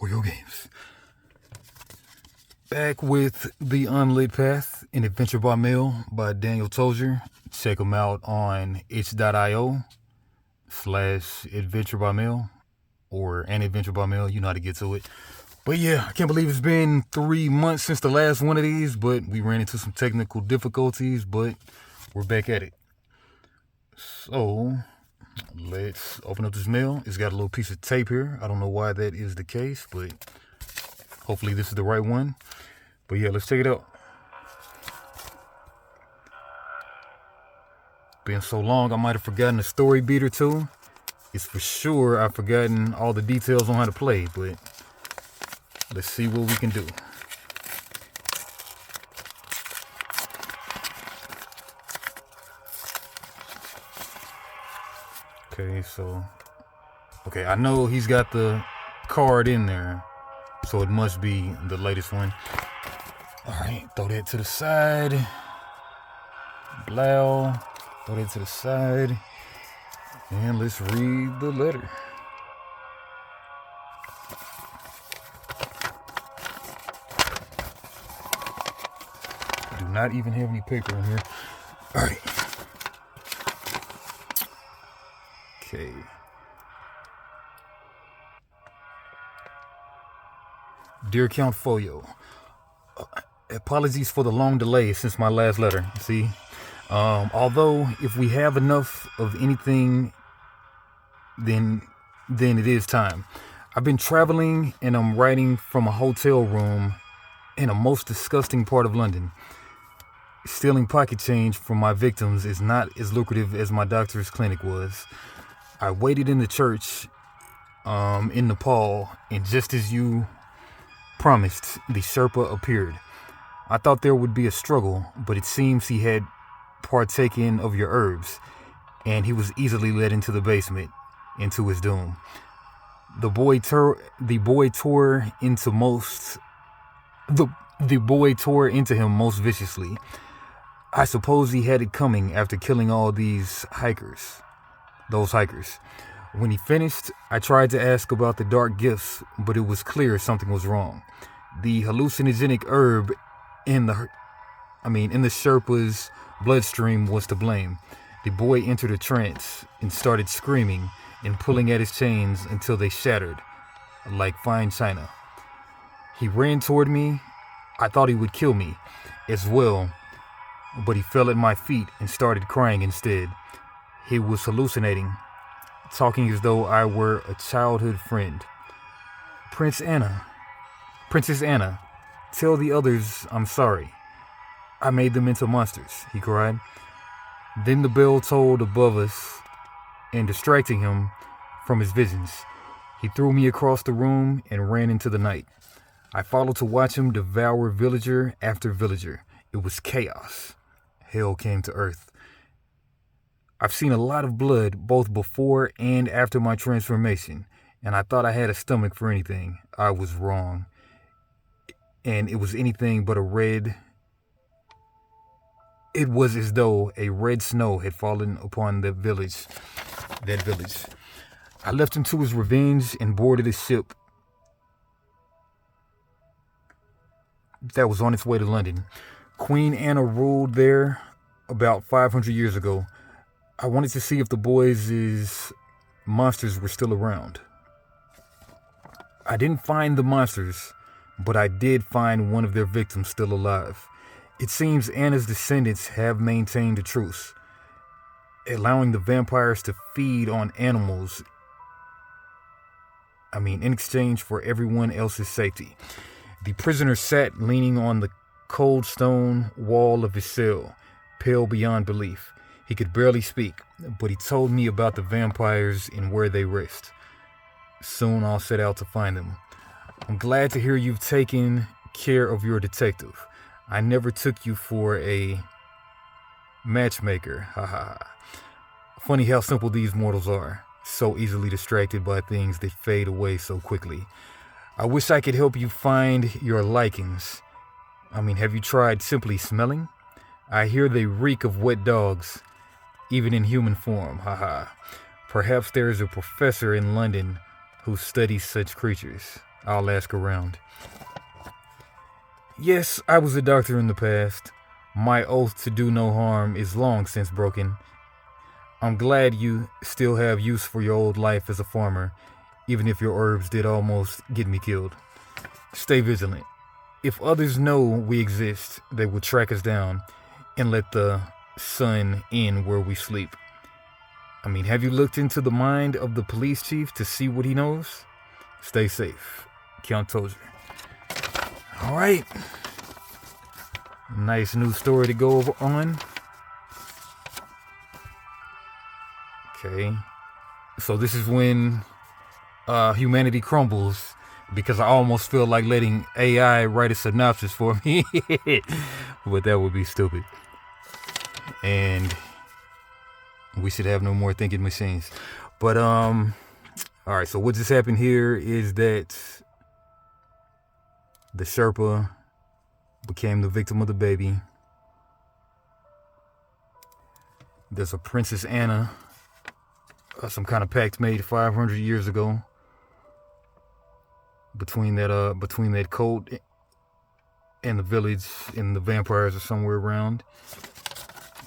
for your games. Back with the Unlit Path, an adventure by mail by Daniel Tozier. Check them out on itch.io/adventure by mail or an adventure by mail. You know how to get to it. But yeah, I can't believe it's been 3 months since the last one of these, but we ran into some technical difficulties, but we're back at it. So let's open up this mail. It's got a little piece of tape here. I don't know why that is the case, but hopefully this is the right one. But yeah, let's check it out. Been so long, I might have forgotten a story beat or two. It's for sure I've forgotten all the details on how to play, but let's see what we can do. Okay, I know he's got the card in there, so it must be the latest one. All right, throw that to the side. Blow, throw that to the side. And let's read the letter. Do not even have any paper in here. All right. Okay. Dear Count Foyo, apologies for the long delay since my last letter. See, although if we have enough of anything, then it is time. I've been traveling and I'm writing from a hotel room in a most disgusting part of London. Stealing pocket change from my victims is not as lucrative as my doctor's clinic was. I waited in the church in Nepal, and just as you promised, the Sherpa appeared. I thought there would be a struggle, but it seems he had partaken of your herbs, and he was easily led into the basement, into his doom. The boy tore into him most viciously. I suppose he had it coming after killing all those hikers. When he finished, I tried to ask about the dark gifts, but it was clear something was wrong. The hallucinogenic herb in the Sherpa's bloodstream was to blame. The boy entered a trance and started screaming and pulling at his chains until they shattered like fine china. He ran toward me. I thought he would kill me as well, but he fell at my feet and started crying instead. He was hallucinating, talking as though I were a childhood friend. Princess Anna, tell the others I'm sorry. I made them into monsters, he cried. Then the bell tolled above us, and distracting him from his visions, he threw me across the room and ran into the night. I followed to watch him devour villager after villager. It was chaos. Hell came to earth. I've seen a lot of blood both before and after my transformation, and I thought I had a stomach for anything. I was wrong. And it was anything but a red. It was as though a red snow had fallen upon that village. I left him to his revenge and boarded a ship that was on its way to London. Queen Anna ruled there about 500 years ago. I wanted to see if the boys' monsters were still around. I didn't find the monsters, but I did find one of their victims still alive. It seems Anna's descendants have maintained a truce, allowing the vampires to feed on animals, in exchange for everyone else's safety. The prisoner sat leaning on the cold stone wall of his cell, pale beyond belief. He could barely speak, but he told me about the vampires and where they rest. Soon I'll set out to find them. I'm glad to hear you've taken care of your detective. I never took you for a matchmaker. Haha. Funny how simple these mortals are. So easily distracted by things that fade away so quickly. I wish I could help you find your likings. Have you tried simply smelling? I hear they reek of wet dogs, even in human form. Haha. Perhaps there is a professor in London who studies such creatures. I'll ask around. Yes, I was a doctor in the past. My oath to do no harm is long since broken. I'm glad you still have use for your old life as a farmer, even if your herbs did almost get me killed. Stay vigilant. If others know we exist, they will track us down and let the sun in where we sleep. I mean, have you looked into the mind of the police chief to see what he knows? Stay safe. Count Tozer. All right. Nice new story to go over on. Okay. So this is when humanity crumbles, because I almost feel like letting AI write a synopsis for me. But that would be stupid. And we should have no more thinking machines. But all right, so what just happened here is that the Sherpa became the victim of the baby. There's a Princess Anna, some kind of pact made 500 years ago between that cult and the village, and the vampires are somewhere around.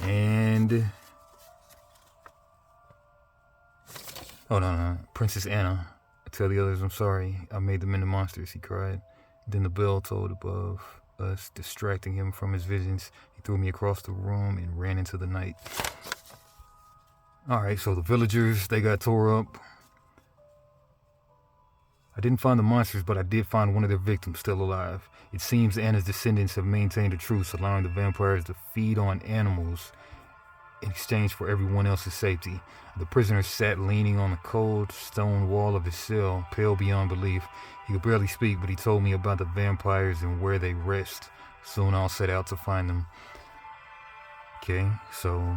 And oh no, Princess Anna, tell the others I'm sorry. I made them into monsters, he cried. Then the bell tolled above us, distracting him from his visions. He threw me across the room and ran into the night. Alright, so the villagers, they got tore up. I didn't find the monsters, but I did find one of their victims still alive. It seems Anna's descendants have maintained a truce, allowing the vampires to feed on animals in exchange for everyone else's safety. The prisoner sat leaning on the cold stone wall of his cell, pale beyond belief. He could barely speak, but he told me about the vampires and where they rest. Soon I'll set out to find them. Okay, so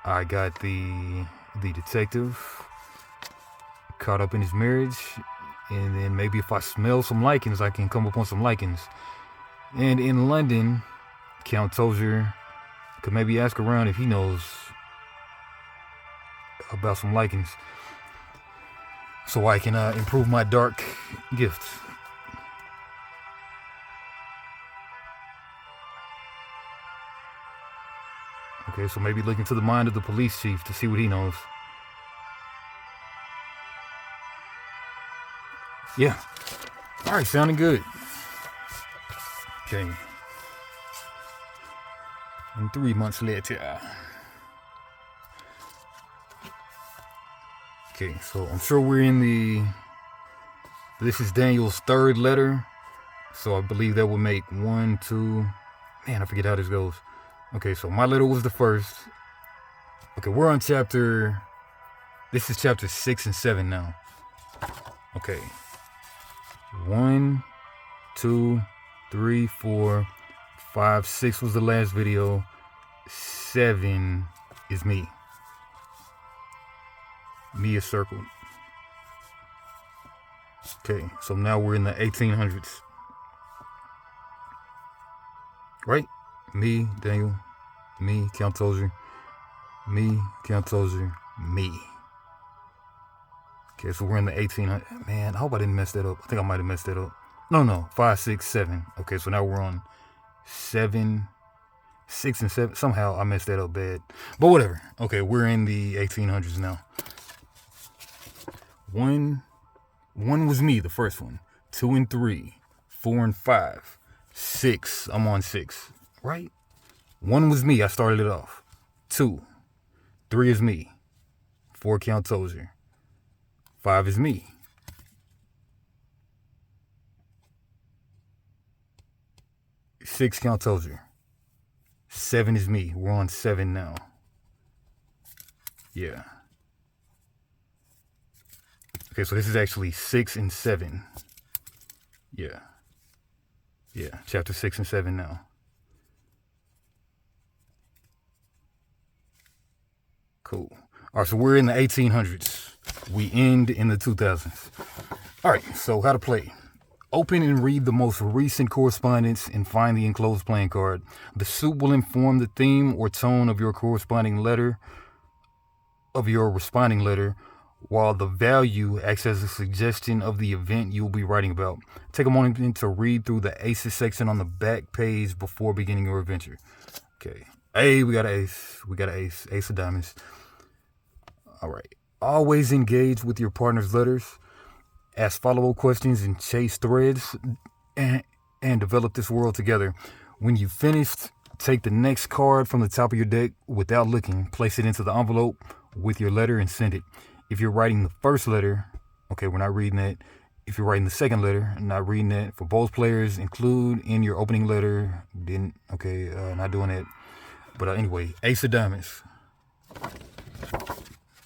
I got the detective caught up in his marriage, and then maybe if I smell some lichens, I can come up on some lichens. And in London, Count Tozer could maybe ask around if he knows about some lichens, so I can improve my dark gifts. Okay, so maybe look into the mind of the police chief to see what he knows. Yeah. All right, sounding good. Okay. And 3 months later. Okay, so I'm sure we're in the... This is Daniel's third letter. So I believe that would make 1, 2... Man, I forget how this goes. Okay, so my letter was the first. Okay, we're on chapter... This is chapter 6 and 7 now. Okay. 1, 2, 3, 4, 5, 6 was the last video. 7 is me. Me is circled. Okay, so now we're in the 1800s. Right? Me, Daniel. Me, Count Tozer. Me, Count Tozer. Me. Okay, so we're in the 1800s. Man, I hope I didn't mess that up. I think I might have messed that up. No. 5, 6, 7. Okay, so now we're on 7, 6, and 7. Somehow I messed that up bad. But whatever. Okay, we're in the 1800s now. 1 was me, the first one. 2 and 3. 4 and 5. 6. I'm on 6. Right? 1 was me. I started it off. 2. 3 is me. 4, Count Tozer. 5 is me. 6, Count Tozer. 7 is me. We're on 7 now. Yeah. Okay, so this is actually 6 and 7. Yeah. Yeah, chapter 6 and 7 now. Cool. All right, so we're in the 1800s. We end in the 2000s. All right, so how to play. Open and read the most recent correspondence and find the enclosed playing card. The suit will inform the theme or tone of your corresponding letter, of your responding letter. while the value acts as a suggestion of the event you'll be writing about. Take a moment to read through the aces section on the back page before beginning your adventure. Okay. Hey, we got an ace. We got an ace. Ace of diamonds. All right. Always engage with your partner's letters. Ask follow-up questions and chase threads and develop this world together. When you've finished, take the next card from the top of your deck without looking. Place it into the envelope with your letter and send it. If you're writing the first letter, okay, we're not reading that. If you're writing the second letter, not reading that. For both players, include in your opening letter. Not doing that. But anyway, Ace of Diamonds.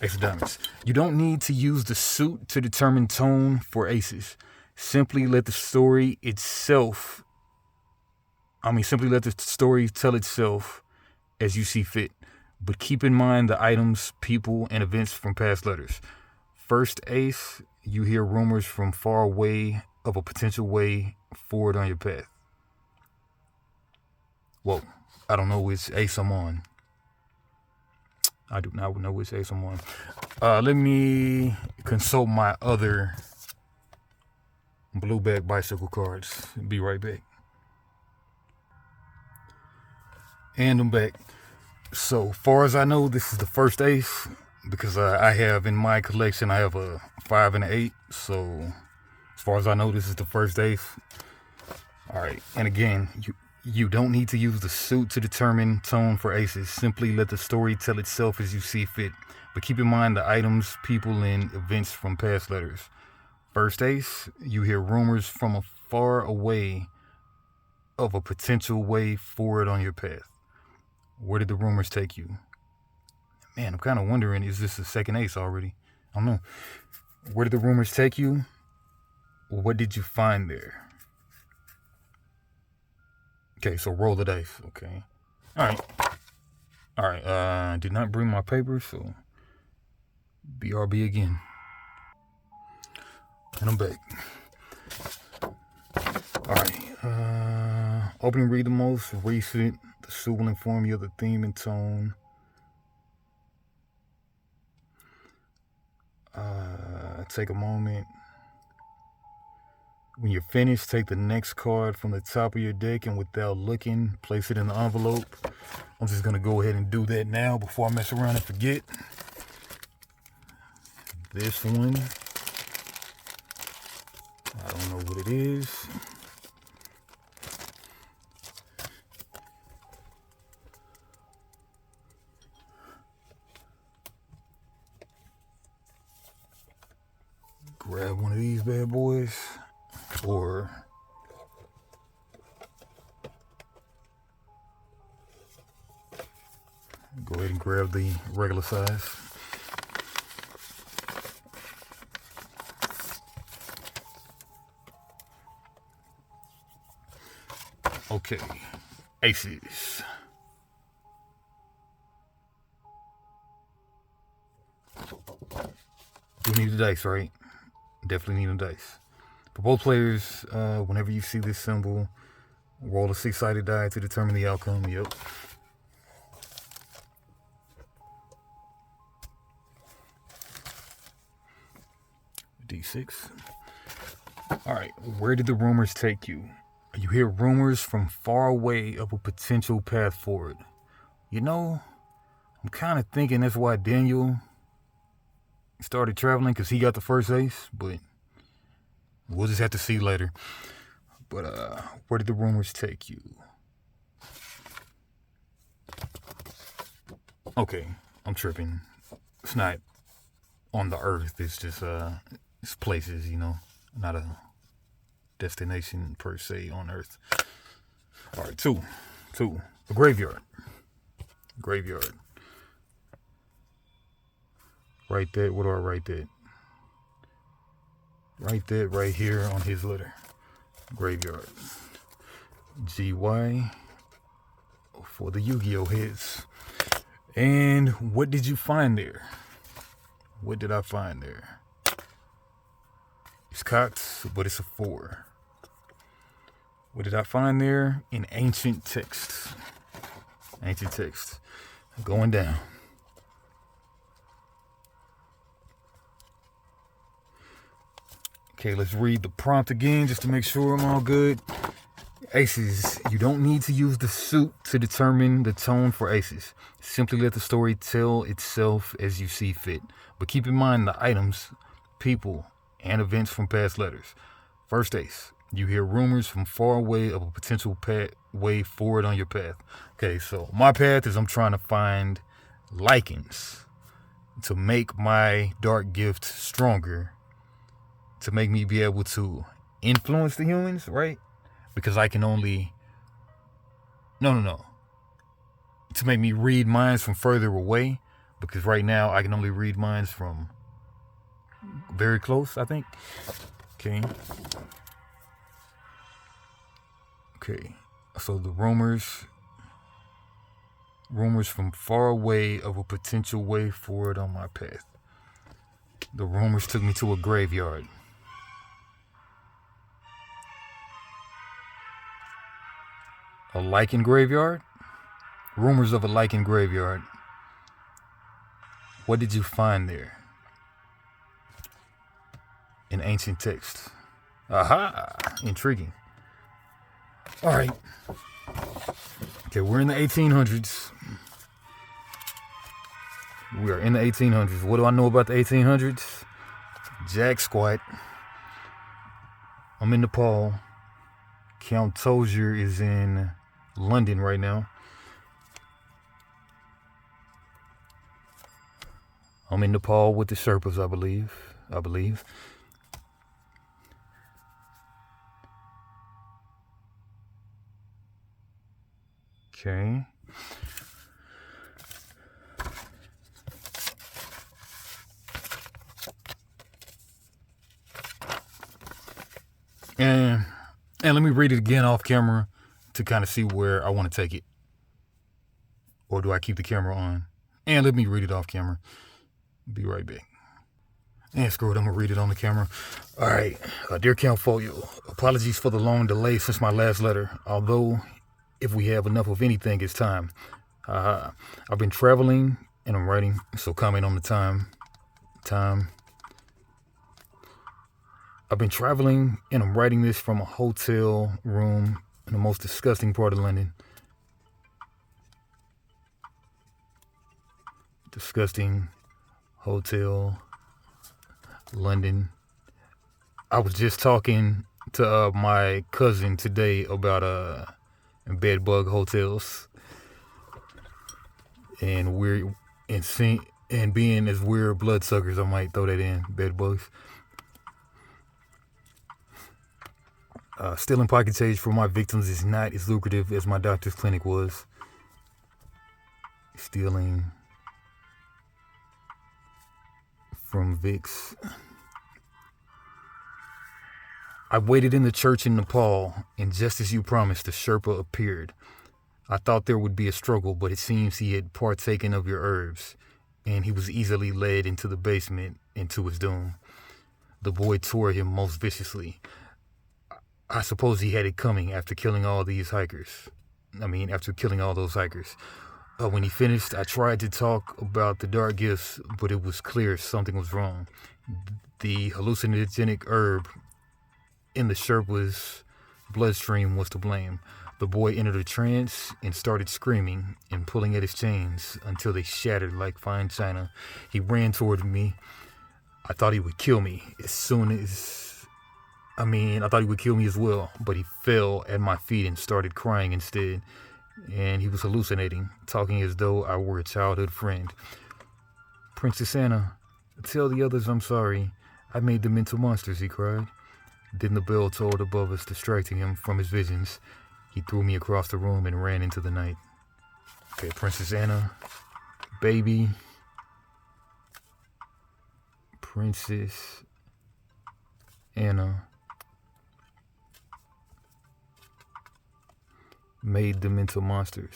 Ace of Diamonds. You don't need to use the suit to determine tone for aces. Simply let the story tell itself as you see fit. But keep in mind the items, people, and events from past letters. First ace, you hear rumors from far away of a potential way forward on your path. Whoa, I don't know which ace I'm on. I do not know which ace I'm on. Let me consult my other blueback bicycle cards. Be right back. And I'm back. So far as I know, this is the first ace because I have in my collection, I have a 5 and an 8. So as far as I know, this is the first ace. All right. And again, you don't need to use the suit to determine tone for aces. Simply let the story tell itself as you see fit. But keep in mind the items, people, and events from past letters. First ace, you hear rumors from far away of a potential way forward on your path. Where did the rumors take you? Man, I'm kind of wondering, is this the second ace already? I don't know. Where did the rumors take you? What did you find there? Okay, so roll the dice. Okay. All right. Did not bring my paper, so BRB again. And I'm back. All right. Opening read the most recent. The suit will inform you of the theme and tone. Take a moment. When you're finished, take the next card from the top of your deck and without looking, place it in the envelope. I'm just going to go ahead and do that now before I mess around and forget. This one, I don't know what it is. Grab one of these bad boys. Or go ahead and grab the regular size. Okay, aces. We need the dice, right? Definitely need a dice. For both players, whenever you see this symbol, roll a 6-sided die to determine the outcome. Yep. D6. All right, where did the rumors take you? You hear rumors from far away of a potential path forward. You know, I'm kind of thinking that's why Daniel started traveling, because he got the first ace, but we'll just have to see later. But where did the rumors take you? Okay, I'm tripping. It's not on the earth. It's just it's places, you know, not a destination per se on earth. All right, two. The graveyard. Write that. What do I write that? Write that right here on his letter. Graveyard. GY for the Yu-Gi-Oh heads. And what did you find there? What did I find there? It's cocked, but it's a 4. What did I find there? An ancient text. Ancient text. Going down. Okay, let's read the prompt again just to make sure I'm all good. Aces, you don't need to use the suit to determine the tone for aces. Simply let the story tell itself as you see fit. But keep in mind the items, people, and events from past letters. First ace, you hear rumors from far away of a potential way forward on your path. Okay, so my path is I'm trying to find lichens to make my dark gift stronger, to make me be able to influence the humans, right? Because I can only... No. To make me read minds from further away. Because right now I can only read minds from very close, I think. Okay. So the rumors from far away of a potential way forward on my path. The rumors took me to a graveyard. A lichen graveyard? Rumors of a lichen graveyard. What did you find there? An ancient text. Aha! Intriguing. Alright. Okay, we're in the 1800s. We are in the 1800s. What do I know about the 1800s? Jack squat. I'm in Nepal. Count Tozier is in London right now. I'm in Nepal with the Sherpas, I believe. Okay. And let me read it again off camera to kind of see where I want to take it. Or do I keep the camera on? And let me read it off camera. Be right back. And screw it, I'm going to read it on the camera. All right. Dear Count Folio, apologies for the long delay since my last letter. Although, if we have enough of anything, it's time. I've been traveling and I'm writing, so comment on the time. I've been traveling and I'm writing this from a hotel room in the most disgusting part of London. Disgusting hotel, London. I was just talking to my cousin today about bed bug hotels, and being as weird bloodsuckers, I might throw that in, bed bugs. Stealing pocket change from my victims is not as lucrative as my doctor's clinic was. Stealing from Vicks. I waited in the church in Nepal, and just as you promised, the Sherpa appeared. I thought there would be a struggle, but it seems he had partaken of your herbs, and he was easily led into the basement, into his doom. The boy tore him most viciously. I suppose he had it coming after killing all those hikers. When he finished, I tried to talk about the dark gifts, but it was clear something was wrong. The hallucinogenic herb in the Sherpa's bloodstream was to blame. The boy entered a trance and started screaming and pulling at his chains until they shattered like fine china. He ran toward me. I thought he would kill me I thought he would kill me as well, but he fell at my feet and started crying instead. And he was hallucinating, talking as though I were a childhood friend. Princess Anna, tell the others I'm sorry. I made them into monsters, he cried. Then the bell tolled above us, distracting him from his visions. He threw me across the room and ran into the night. Okay, Princess Anna, baby. Princess Anna made them into monsters.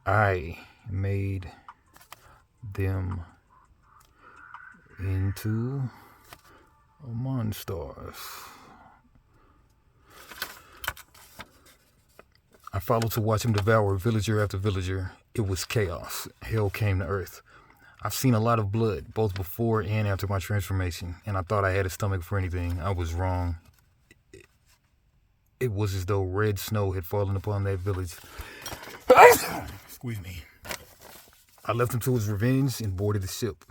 I made them into monsters. I followed to watch him devour villager after villager. It was chaos. Hell came to earth. I've seen a lot of blood, both before and after my transformation, and I thought I had a stomach for anything. I was wrong. It was as though red snow had fallen upon that village. Excuse me. I left him to his revenge and boarded the ship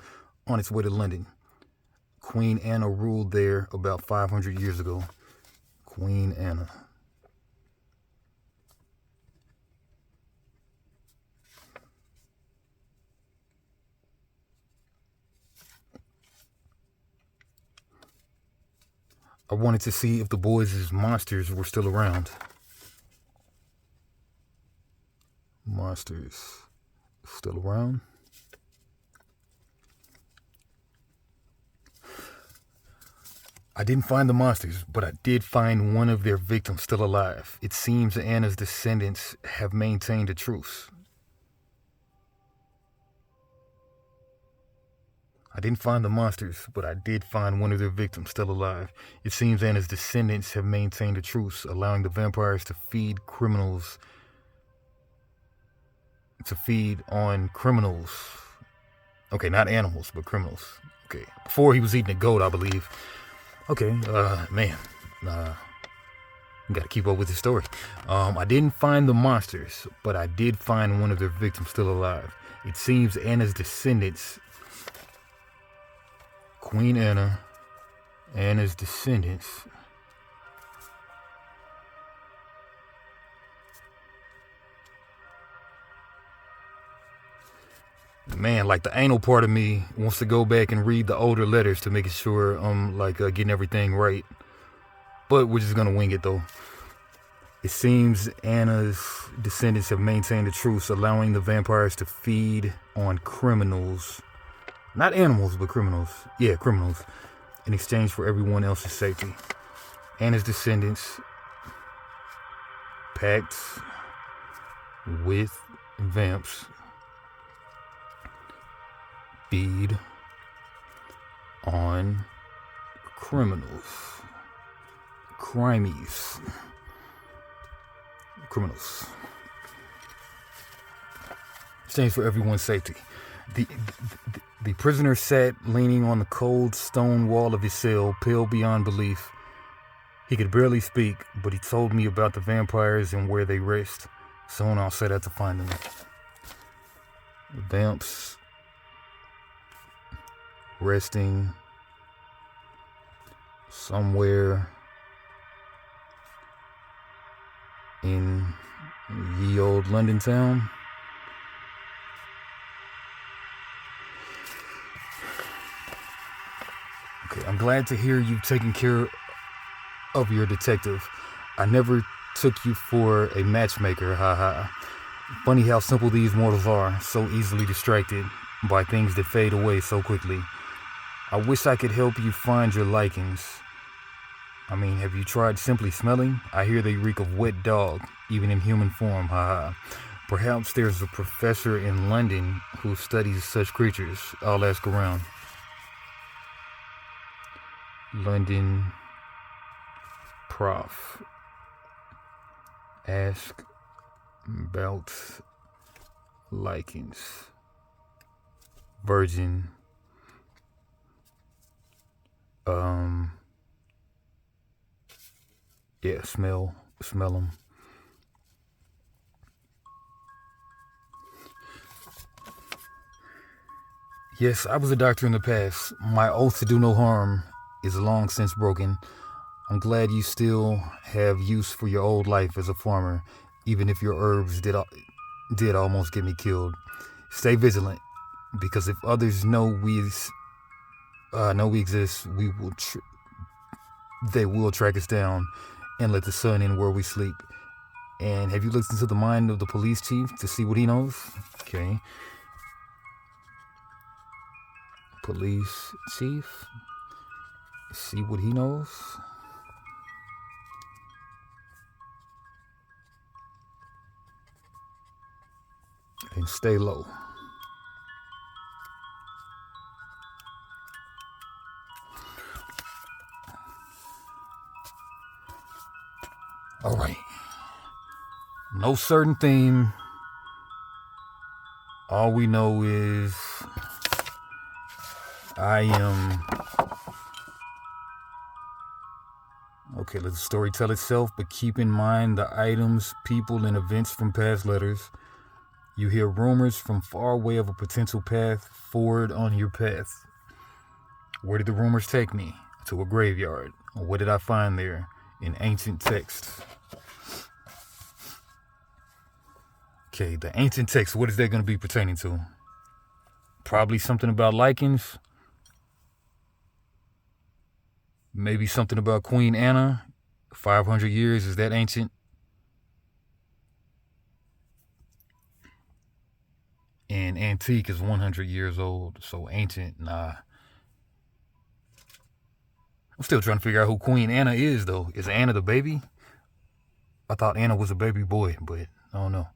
on its way to London. Queen Anna ruled there about 500 years ago. Queen Anna. I wanted to see if the boys' monsters were still around. Monsters still around? I didn't find the monsters, but I did find one of their victims still alive. It seems Anna's descendants have maintained a truce. I didn't find the monsters, but I did find one of their victims still alive. It seems Anna's descendants have maintained a truce, allowing the vampires to feed criminals. To feed on criminals. Okay, not animals, but criminals. Okay, before he was eating a goat, I believe. Okay, man. You gotta keep up with the story. I didn't find the monsters, but I did find one of their victims still alive. It seems Anna's descendants, Queen Anna, Anna's descendants, man, like the anal part of me wants to go back and read the older letters to make sure I'm getting everything right. But we're just gonna wing it though. It seems Anna's descendants have maintained a truce, allowing the vampires to feed on criminals. Not animals, but criminals. Yeah, criminals. In exchange for everyone else's safety. Anna's descendants packed with vamps feed on criminals. Crimies. Criminals. Exchange for everyone's safety. The prisoner sat leaning on the cold stone wall of his cell, pale beyond belief. He could barely speak, but he told me about the vampires and where they rest. Soon I'll set out to find them. Vamps resting somewhere in ye old London town. Okay, I'm glad to hear you've taken care of your detective. I never took you for a matchmaker, haha. Funny how simple these mortals are, so easily distracted by things that fade away so quickly. I wish I could help you find your likings. I mean, have you tried simply smelling? I hear they reek of wet dog, even in human form, haha. Perhaps there's a professor in London who studies such creatures. I'll ask around. London prof. Ask about likings. Virgin. Yeah, smell them. Yes, I was a doctor in the past. My oath to do no harm is long since broken. I'm glad you still have use for your old life as a farmer, even if your herbs did almost get me killed. Stay vigilant, because if others know we exist, they will track us down and let the sun in where we sleep. And have you looked into the mind of the police chief to see what he knows? Okay. Police chief. See what he knows. And stay low. All right. No certain theme. All we know is I am. Okay, let the story tell itself, but keep in mind the items, people, and events from past letters. You hear rumors from far away of a potential path forward on your path. Where did the rumors take me? To a graveyard. What did I find there? In ancient texts. Okay, the ancient text, what is that going to be pertaining to? Probably something about lichens. Maybe something about Queen Anna. 500 years, is that ancient? And antique is 100 years old, so ancient, nah. I'm still trying to figure out who Queen Anna is, though. Is Anna the baby? I thought Anna was a baby boy, but I don't know.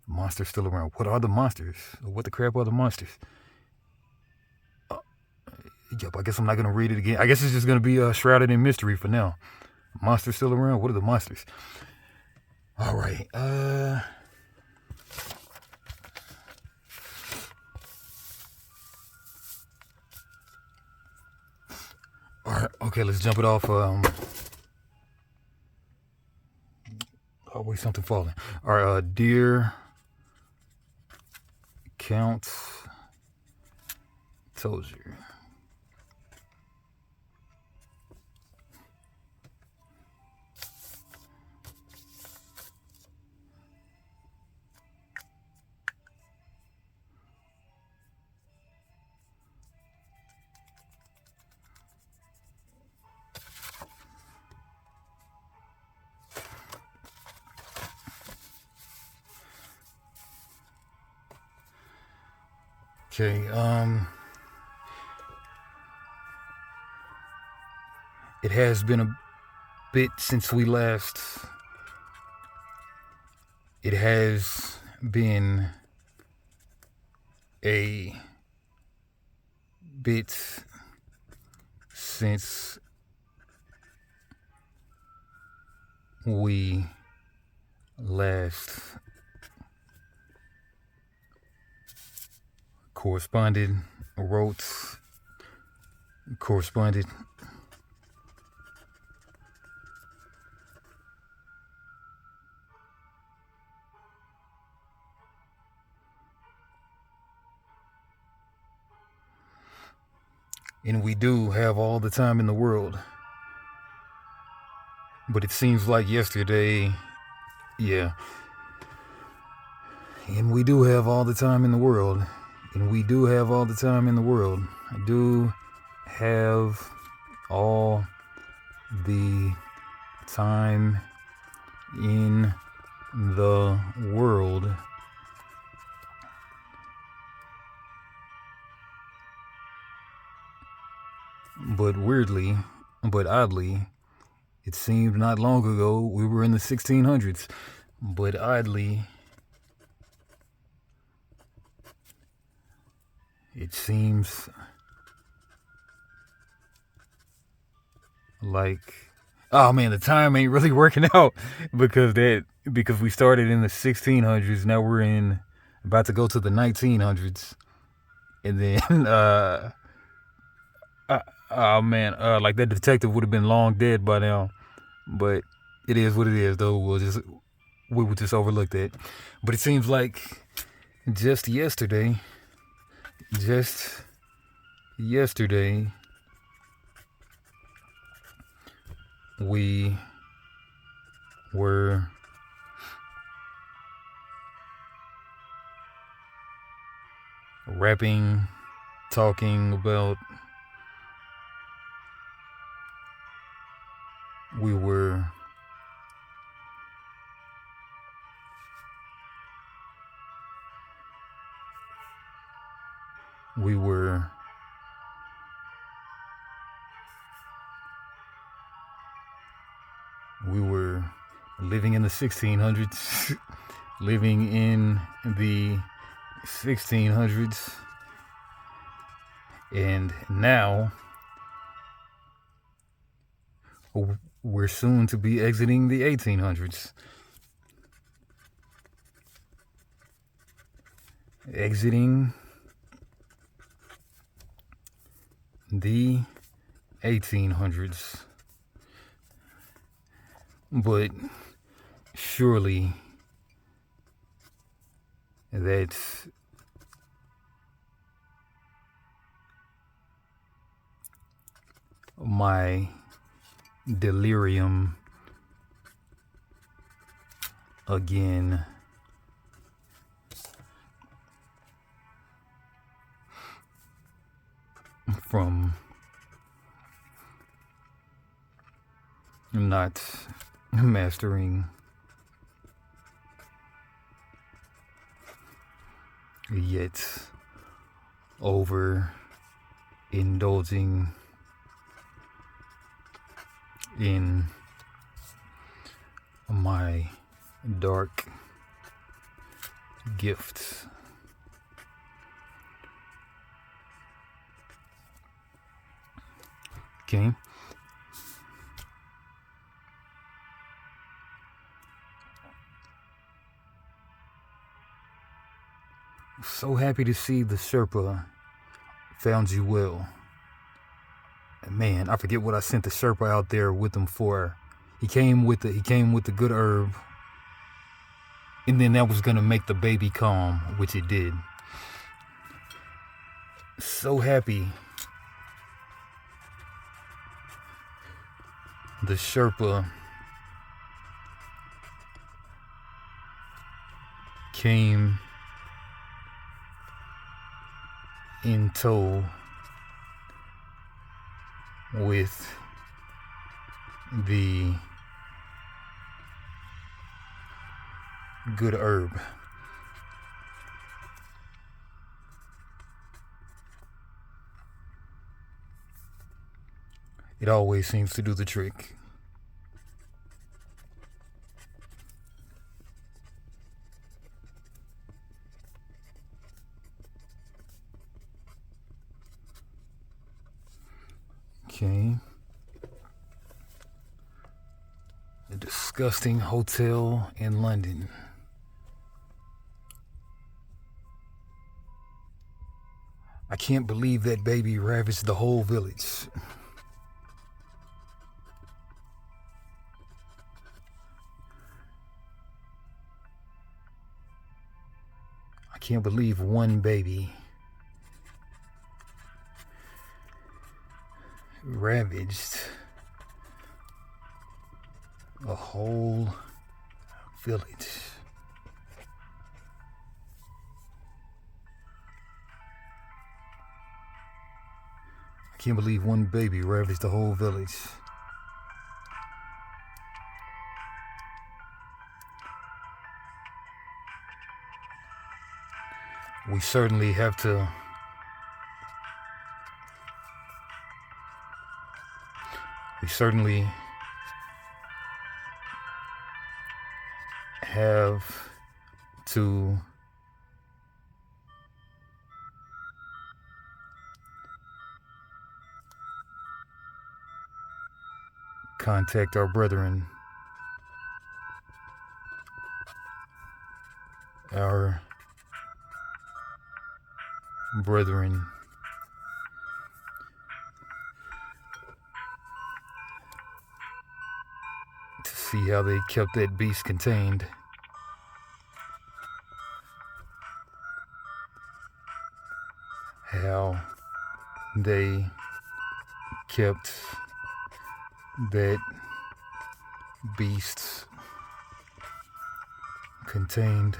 Monsters still around. What are the monsters? What the crap are the monsters? Yep, I guess I'm not going to read it again. I guess it's just going to be shrouded in mystery for now. Monsters still around? What are the monsters? All right. All right. Okay, let's jump it off. Oh, wait, something falling. All right. Dear Count Tozier. Okay, it has been a bit since we last. It has been a bit since we last corresponded, corresponded. And we do have all the time in the world. But it seems like yesterday, yeah. And we do have all the time in the world. And we do have all the time in the world. I do have all the time in the world. But weirdly, but oddly, it seemed not long ago we were in the 1600s. But oddly, it seems like, oh man, the time ain't really working out because we started in the 1600s. Now we're about to go to the 1900s, and then oh man, like that detective would have been long dead by now. But it is what it is, though. We will just overlook that. But it seems like just yesterday, we were talking about, we were living in the 1600s, living in the 1600s, and now we're soon to be exiting the 1800s. Exiting the 1800s. But surely that's my delirium again. From not mastering yet over indulging in my dark gifts. Okay. So happy to see the Sherpa found you well. Man, I forget what I sent the Sherpa out there with him for. He came with the good herb, and then that was gonna make the baby calm, which it did. So happy the Sherpa came in tow with the good herb. It always seems to do the trick. Okay. A disgusting hotel in London. I can't believe that baby ravaged the whole village. I can't believe one baby ravaged a whole village. I can't believe one baby ravaged the whole village. We certainly have to have to contact our brethren, to see how they kept that beast contained. How they kept that beast contained.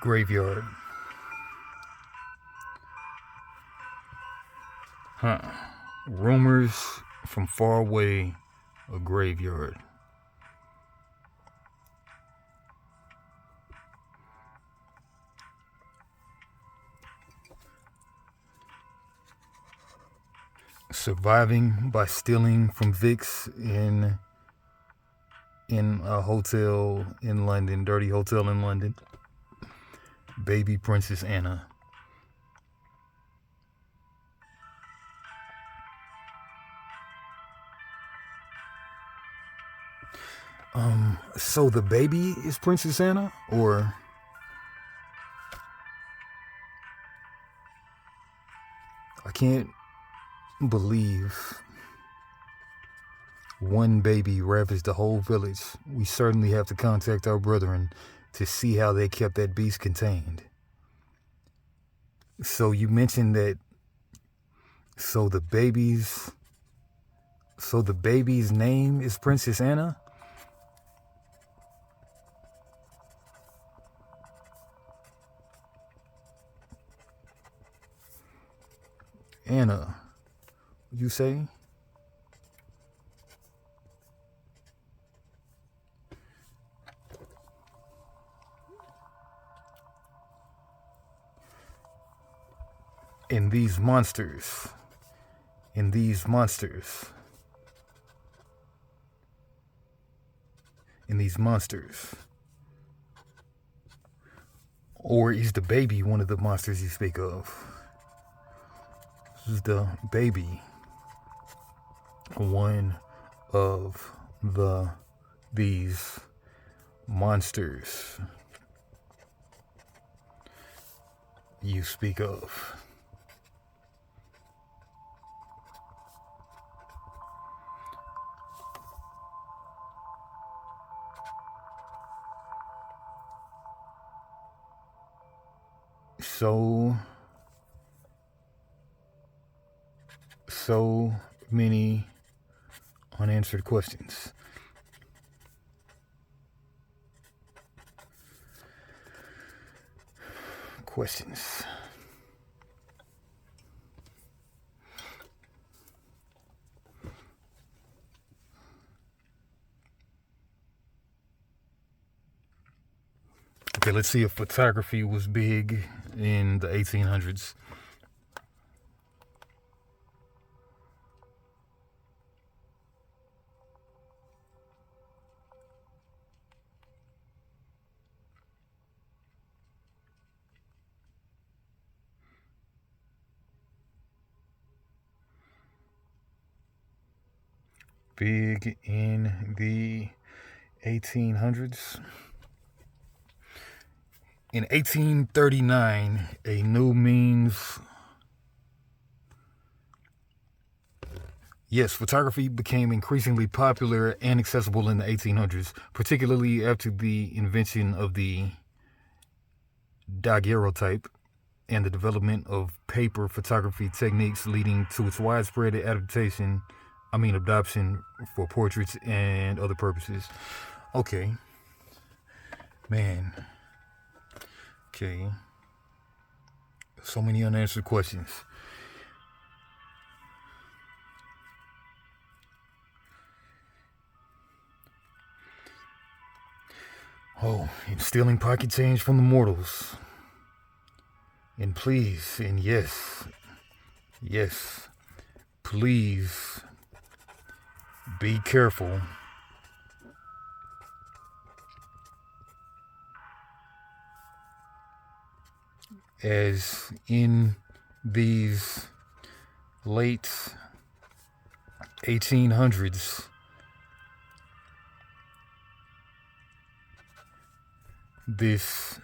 Graveyard. Rumors from far away, a graveyard. surviving by stealing from Vicks in a hotel in London, dirty hotel in London. Baby Princess Anna. So the baby is Princess Anna, or I can't believe one baby ravaged the whole village. We certainly have to contact our brethren to see how they kept that beast contained. So you mentioned that, so the baby's name is Princess Anna? Anna, you say? In these monsters, or is the baby one of the monsters you speak of? Is the baby one of these monsters you speak of? So many unanswered questions. Okay, let's see if photography was big in the 1800s. Big in the 1800s. In 1839, a new means. Yes, photography became increasingly popular and accessible in the 1800s, particularly after the invention of the daguerreotype and the development of paper photography techniques, leading to its widespread adoption for portraits and other purposes. Okay. Man. Okay. So many unanswered questions. Oh, and stealing pocket change from the mortals. And please, and yes, please be careful. As in these late 1800s, this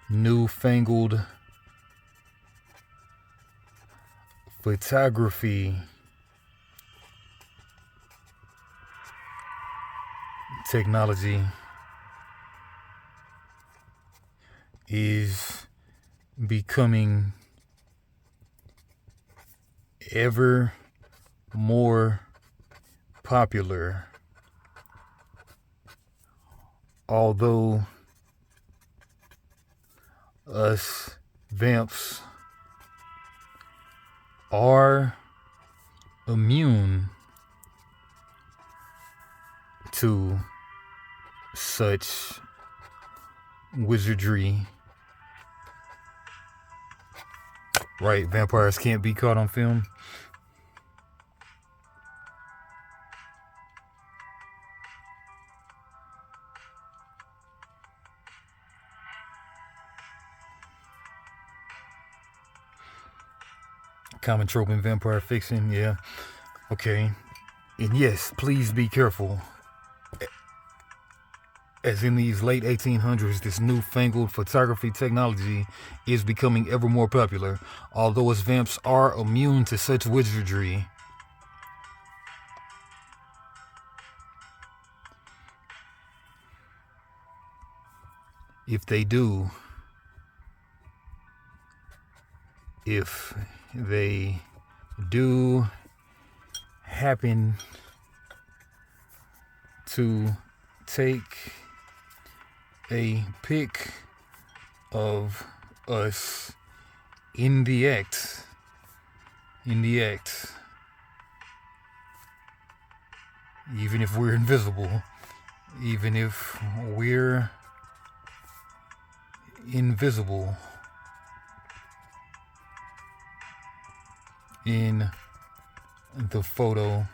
newfangled photography technology is becoming ever more popular, although us vamps are immune to such wizardry. Right, vampires can't be caught on film. Common trope in vampire fiction, yeah. Okay. And yes, please be careful. As in these late 1800s, this newfangled photography technology is becoming ever more popular. Although its vamps are immune to such wizardry, if they do happen to take a pic of us in the act, even if we're invisible, in the photo,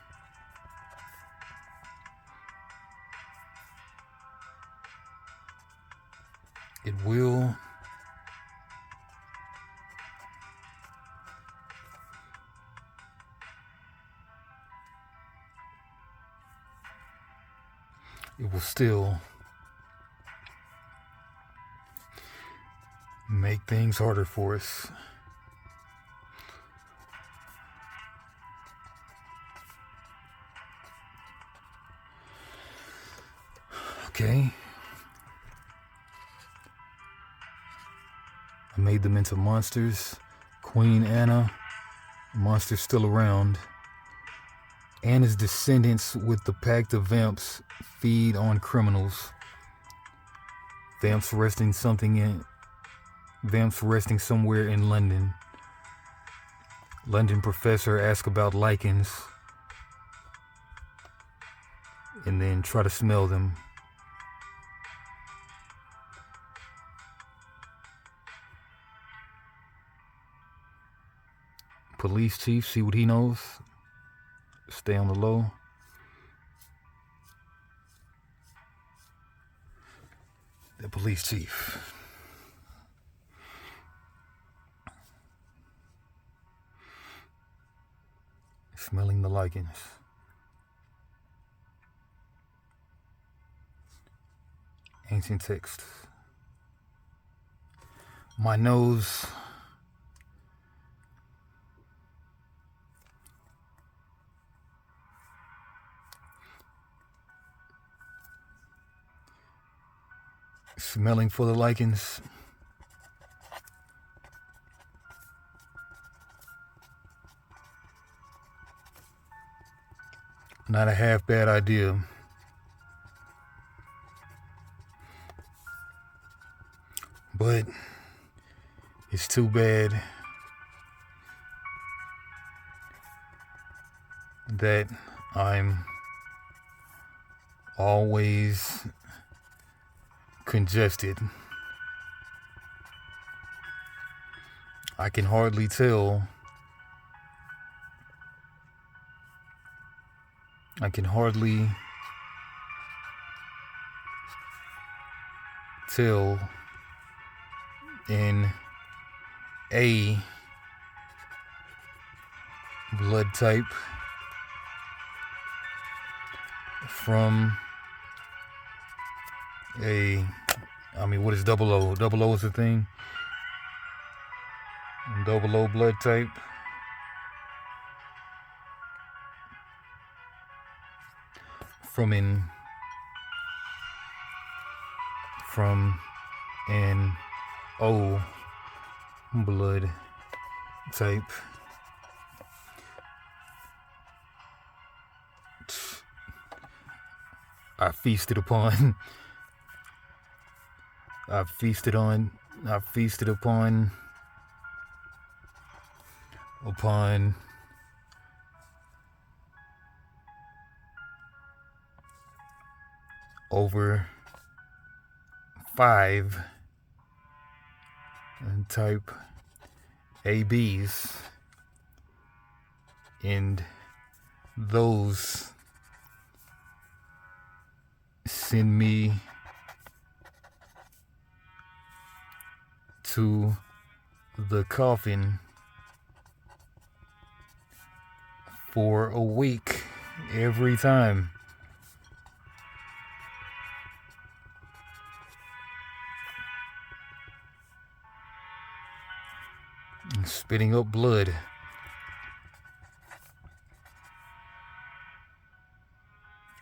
it will still make things harder for us. Okay. I made them into monsters. Queen Anna, monster's still around. Anna's descendants with the pact of vamps feed on criminals. Vamps resting somewhere in London. London professor asks about lichens and then try to smell them. Police chief, see what he knows. Stay on the low. The police chief. Smelling the lichens. Ancient text. My nose smelling for the lichens. Not a half bad idea. But it's too bad that I'm always congested. I can hardly tell. In A blood type from what is double O? Double O is the thing. Double O blood type. From an O blood type. I feasted upon over 5 type ABs, and those send me to the coffin for a week every time. And spitting up blood.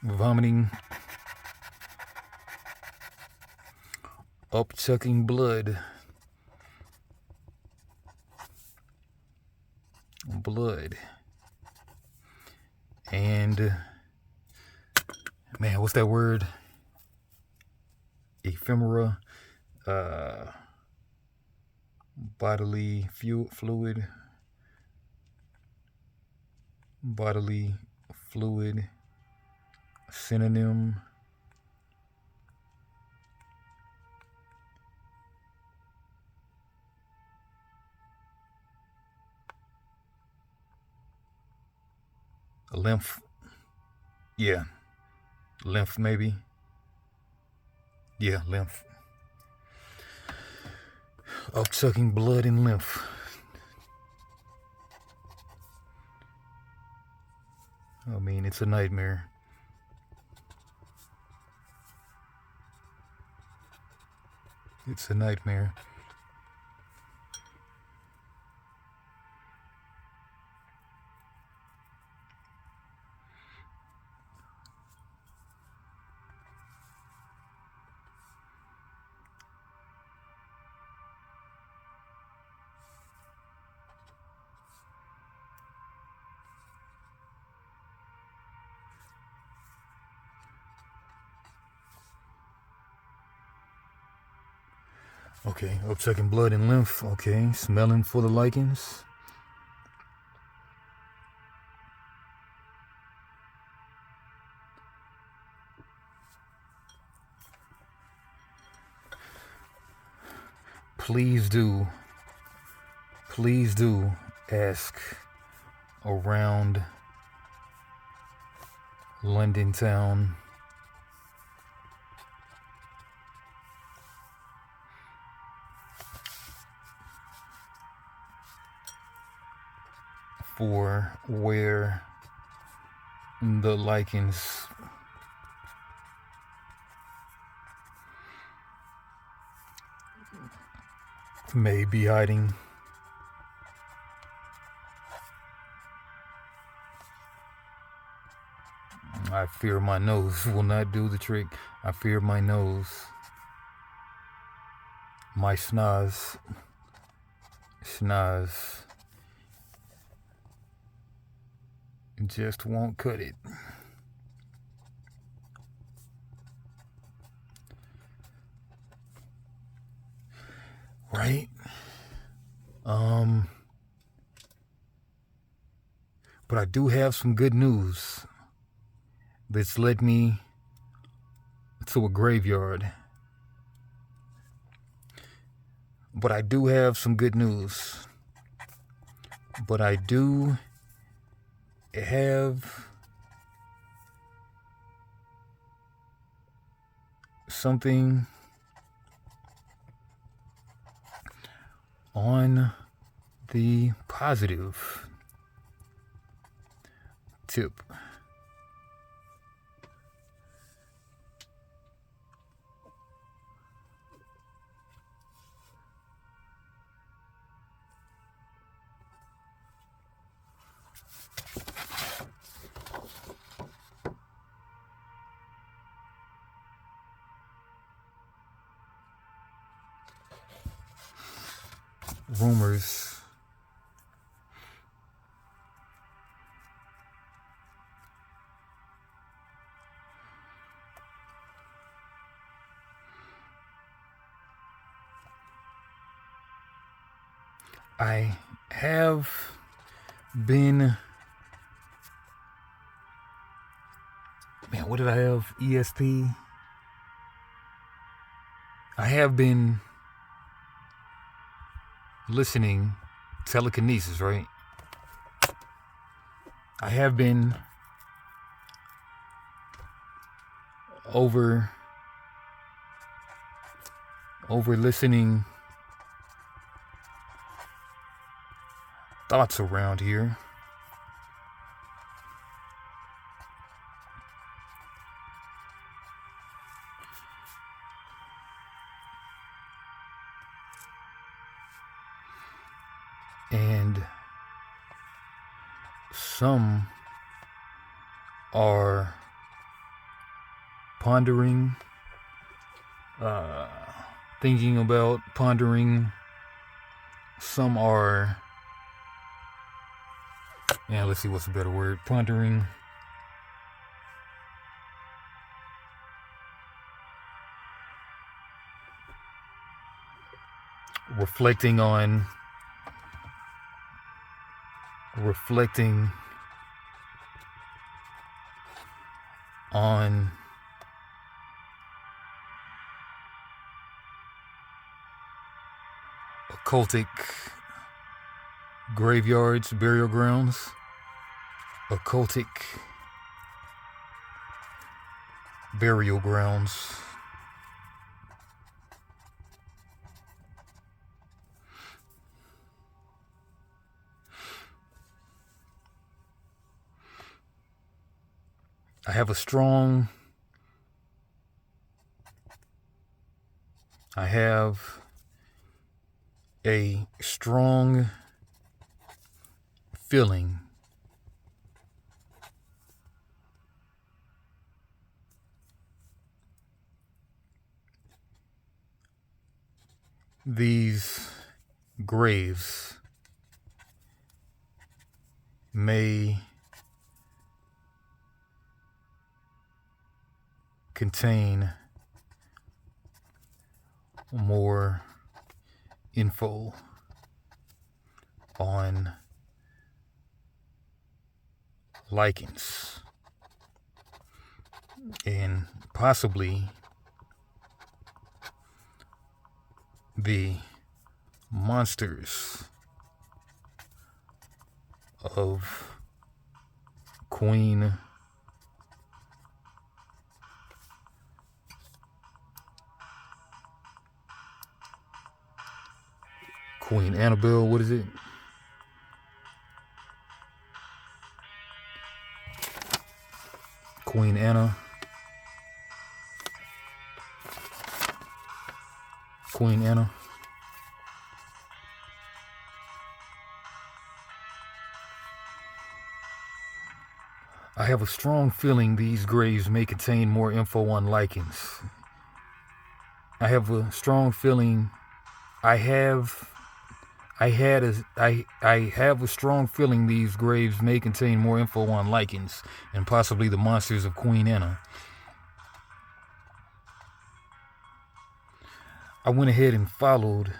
Vomiting. Upchucking blood. Blood. And man, what's that word? Ephemera. Bodily fluid. Bodily fluid. Synonym. Lymph. Yeah. Lymph, maybe. Yeah, lymph. Upsucking blood and lymph. I mean, it's a nightmare. It's a nightmare. Okay, upsucking blood and lymph. Okay, smelling for the lichens. Please do ask around London town for where the lichens may be hiding. I fear my nose will not do the trick. I fear my nose. My schnoz just won't cut it. Right? But I do have some good news that's led me to a graveyard. But I do have some good news. But I do have something on the positive tip. Rumors I have been, man, what did I have? ESP? I have been listening, telekinesis, right? I have been over listening thoughts around here. And some are pondering, thinking about pondering. Some are, let's see what's a better word, pondering. Reflecting on occultic graveyards, burial grounds, occultic burial grounds. I have a strong feeling these graves may contain more info on lichens and possibly the monsters of Queen Annabelle, what is it? Queen Anna. I have a strong feeling these graves may contain more info on lichens. I have a strong feeling. I have a strong feeling these graves may contain more info on lichens and possibly the monsters of Queen Anna. I went ahead and followed.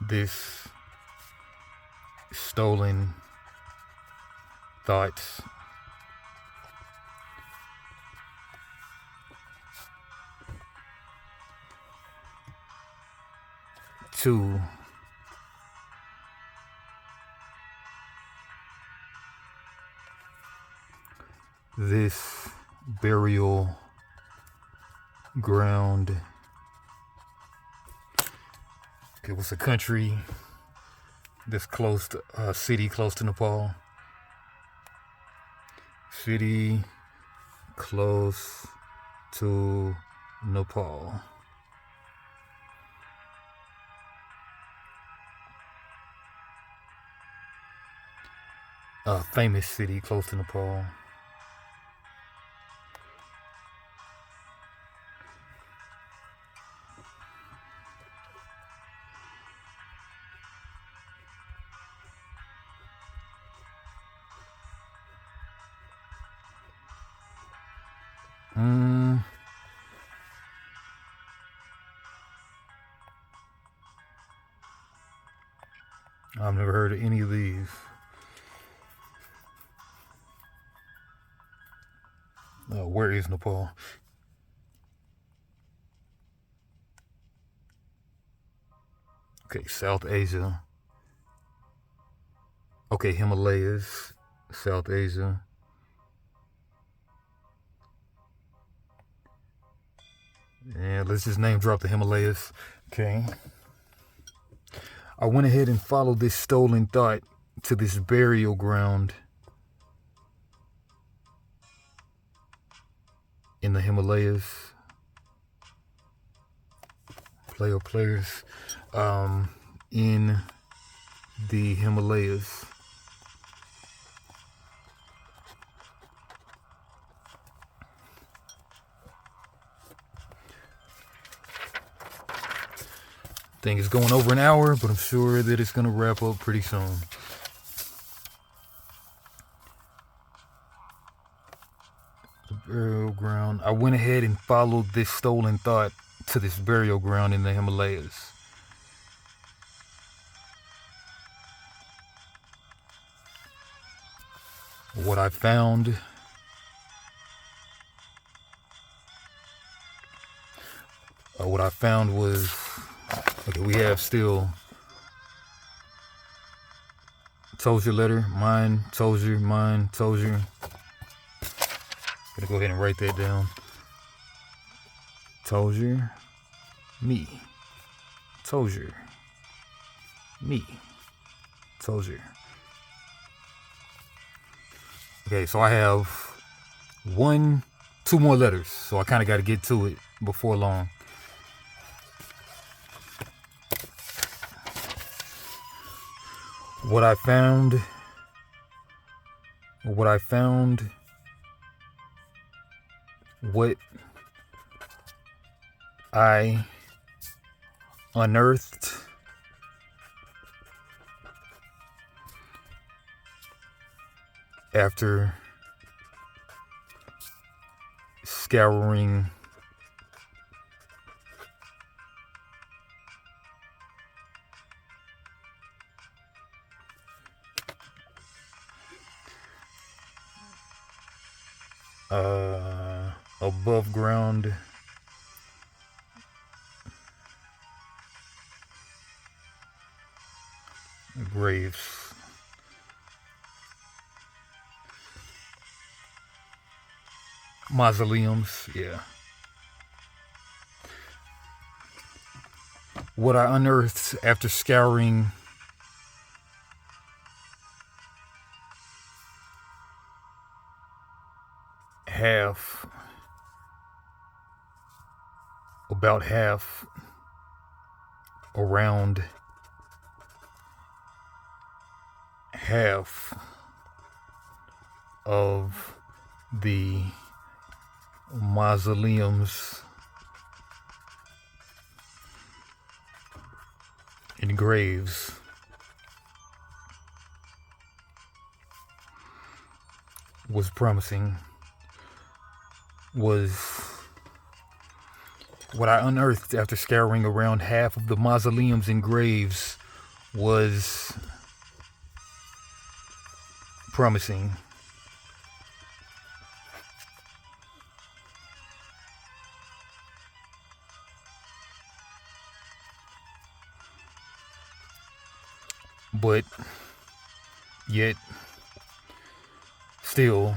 This stolen thoughts to this burial ground. It was a country that's close to a city close to Nepal. City close to Nepal. A famous city close to Nepal. I've never heard of any of these. Where is Nepal? Okay, South Asia. Okay, Himalayas, South Asia. Yeah, let's just name drop the Himalayas. Okay. I went ahead and followed this stolen thought to this burial ground in the Himalayas. Players in the Himalayas. Thing is going over an hour, but I'm sure that it's gonna wrap up pretty soon. The burial ground. I went ahead and followed this stolen thought to this burial ground in the Himalayas. What I found was, okay, we have still Tozier letter, mine, Tozier, mine, Tozier. Gonna go ahead and write that down. Tozier, me, Tozier, me, Tozier. Okay, so I have 2 more letters, so I kind of got to get to it before long. What I found what I unearthed after scouring above ground graves. Mausoleums, yeah. What I unearthed after scouring about half around half of the mausoleums and graves was promising. Was what I unearthed after scouring around half of the mausoleums and graves was promising. But yet still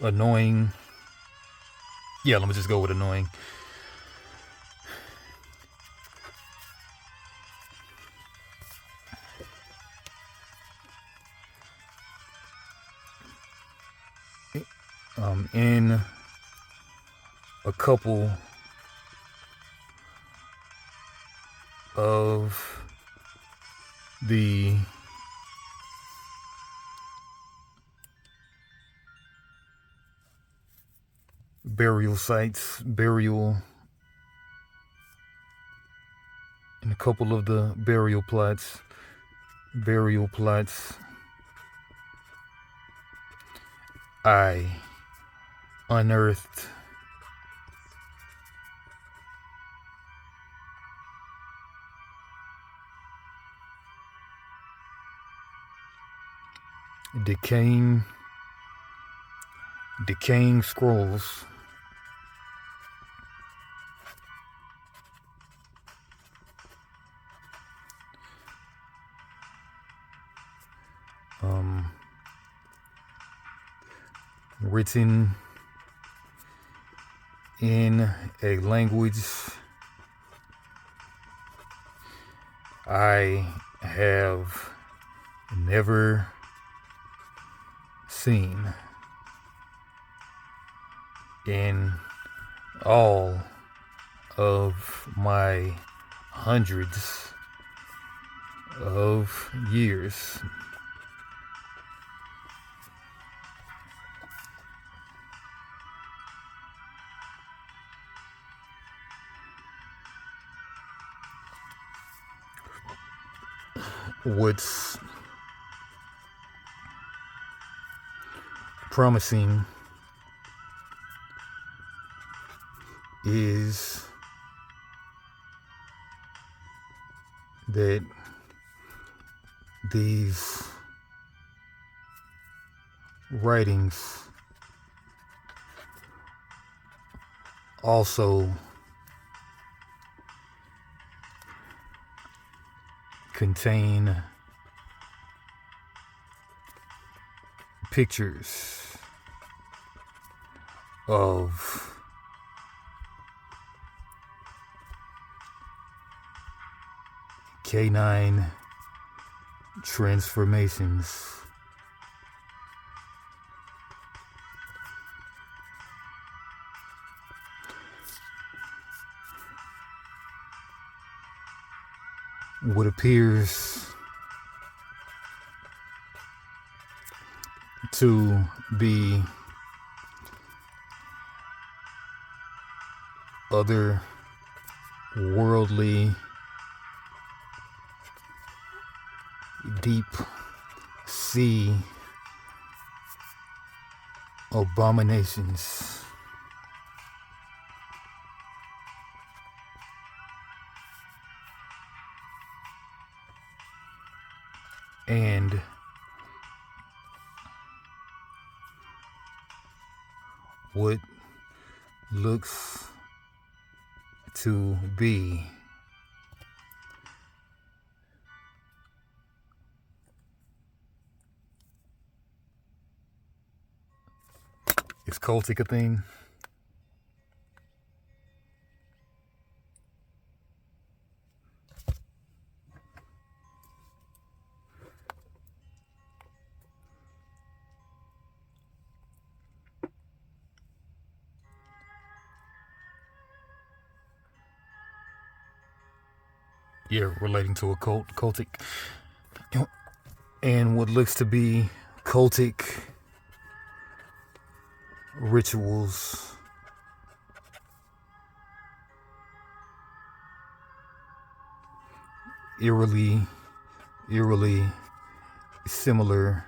annoying. Yeah, let me just go with annoying. In a couple of the burial sites, in a couple of the burial plots, I unearthed decaying scrolls. Written in a language I have never seen in all of my hundreds of years. What's promising is that these writings also contain pictures of canine transformations. What appears to be otherworldly, deep sea abominations. And what looks to be is cultic a thing? Yeah, relating to a cultic. And what looks to be cultic rituals eerily similar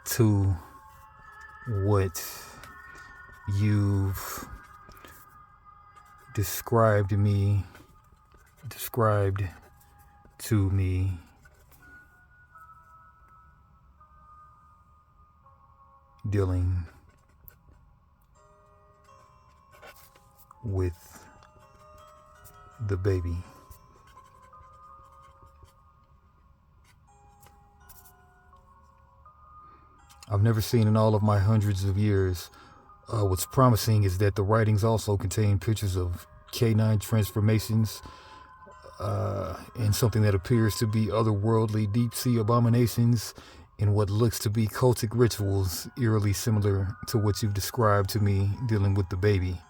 to what you've described to me dealing with the baby. I've never seen in all of my hundreds of years. What's promising is that the writings also contain pictures of canine transformations and something that appears to be otherworldly deep sea abominations and what looks to be cultic rituals eerily similar to what you've described to me dealing with the baby.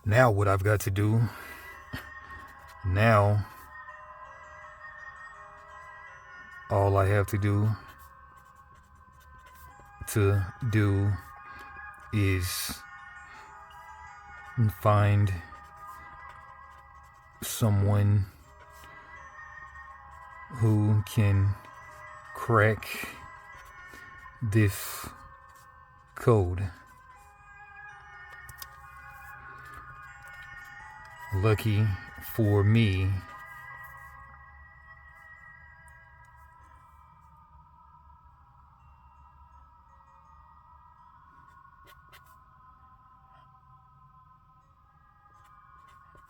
Now what I've got to do now, all I have to do is find someone who can crack this code. Lucky for me,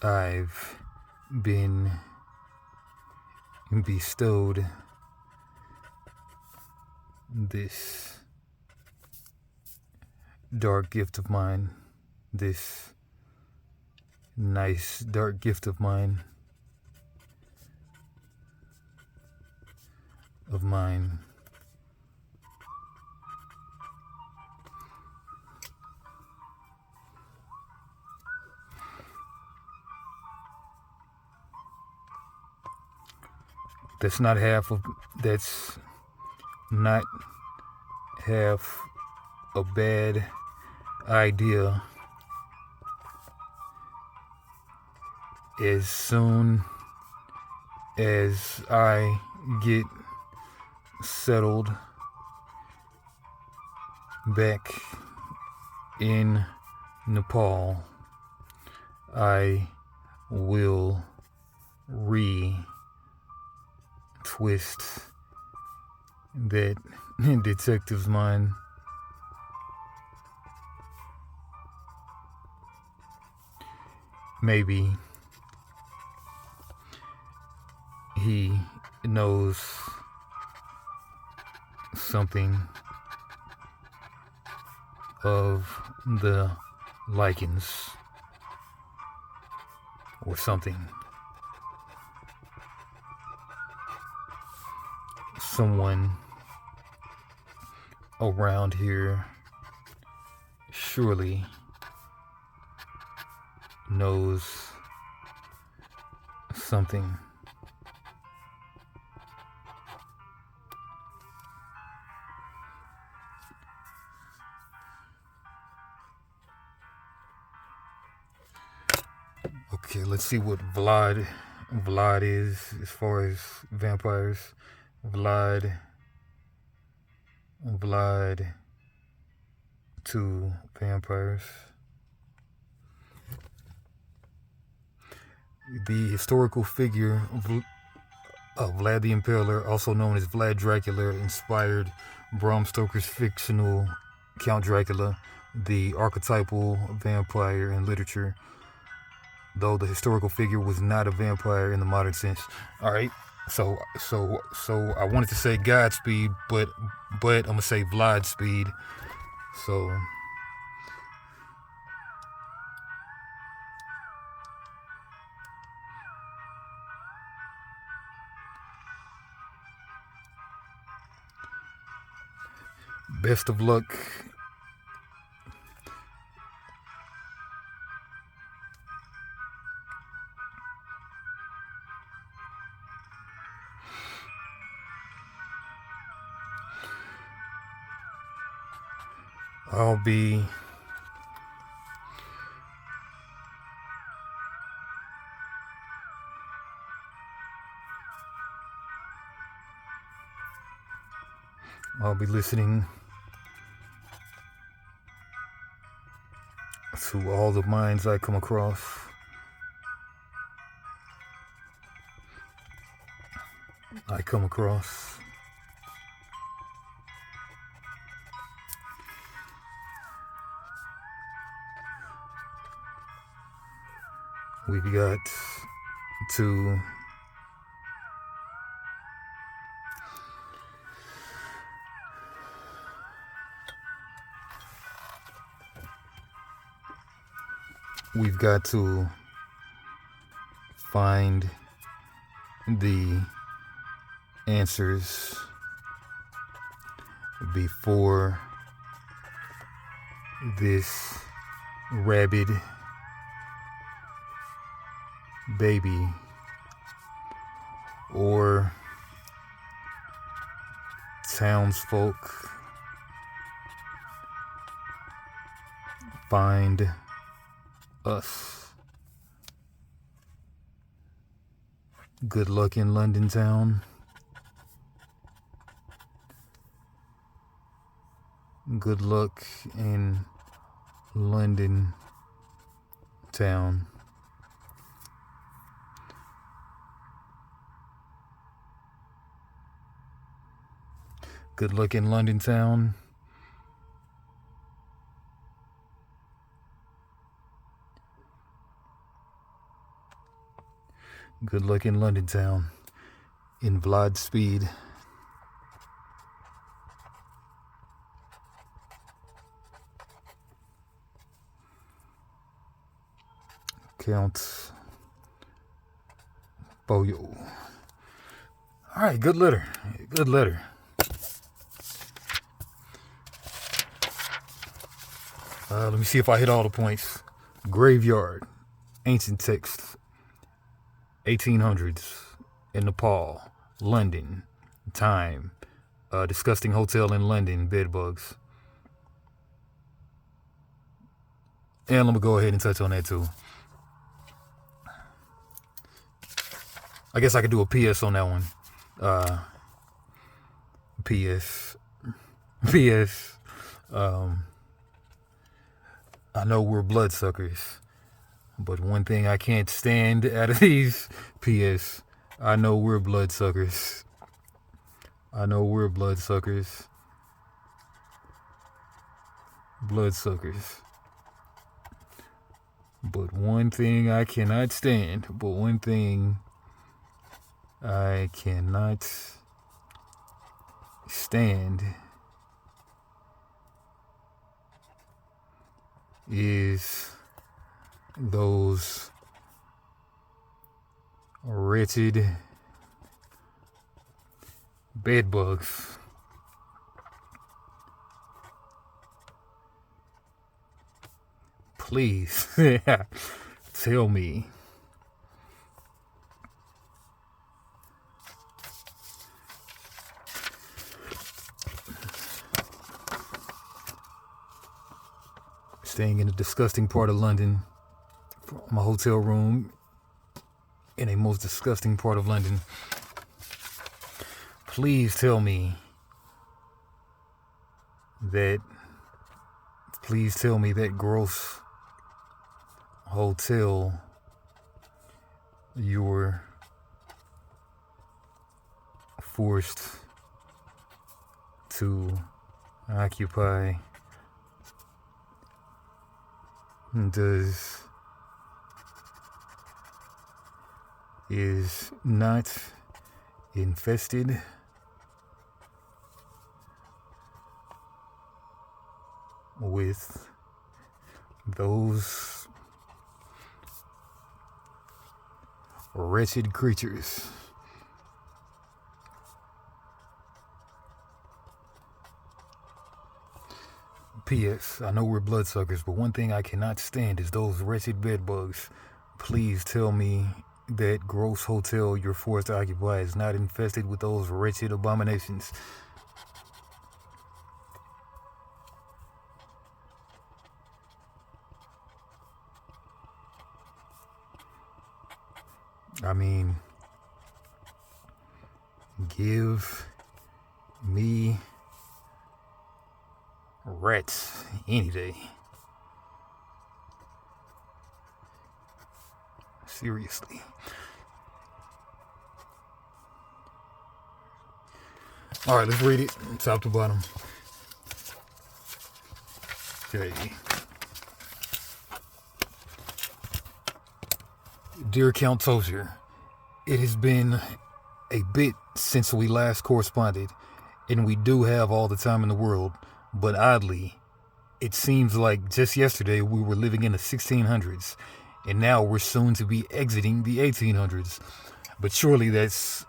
I've been bestowed this dark gift of mine, this nice dark gift of mine. That's not half a bad idea. As soon as I get settled back in Nepal, I will twist that detective's mind. Maybe he knows something of the lichens or something. Someone around here surely knows something. Okay, let's see what Vlad is as far as vampires. Vlad 2 vampires. The historical figure of Vlad the Impaler, also known as Vlad Dracula, inspired Bram Stoker's fictional Count Dracula, the archetypal vampire in literature, though the historical figure was not a vampire in the modern sense. All right, so I wanted to say Godspeed, but I'm gonna say Vlad Speed. So best of luck. I'll be listening to all the minds I come across. We've got to find the answers before this rabid baby or townsfolk find us. Good luck in London town. Good luck in London town. Good luck in London town. Good luck in London town. In Vlad Speed. Okay. count. Boyo. All right, good letter. Good letter. Let me see if I hit all the points. Graveyard. Ancient text. 1800s. In Nepal. London. Time. Disgusting hotel in London. Bedbugs. And I'm going to go ahead and touch on that too. I guess I could do a PS on that one. PS. I know we're bloodsuckers, but one thing I can't stand out of these, PS, I know we're bloodsuckers. I know we're bloodsuckers. Bloodsuckers. But one thing I cannot stand, is those wretched bedbugs. Please tell me staying in a disgusting part of London, my hotel room in a most disgusting part of London. Please tell me that gross hotel you were forced to occupy is not infested with those wretched creatures. P.S. I know we're bloodsuckers, but one thing I cannot stand is those wretched bedbugs. Please tell me that gross hotel you're forced to occupy is not infested with those wretched abominations. I mean, give me rats any day. Seriously. All right, let's read it top to bottom. Okay. Dear Count Tozier, it has been a bit since we last corresponded, and we do have all the time in the world, but oddly, it seems like just yesterday we were living in the 1600s, and now we're soon to be exiting the 1800s. But surely that's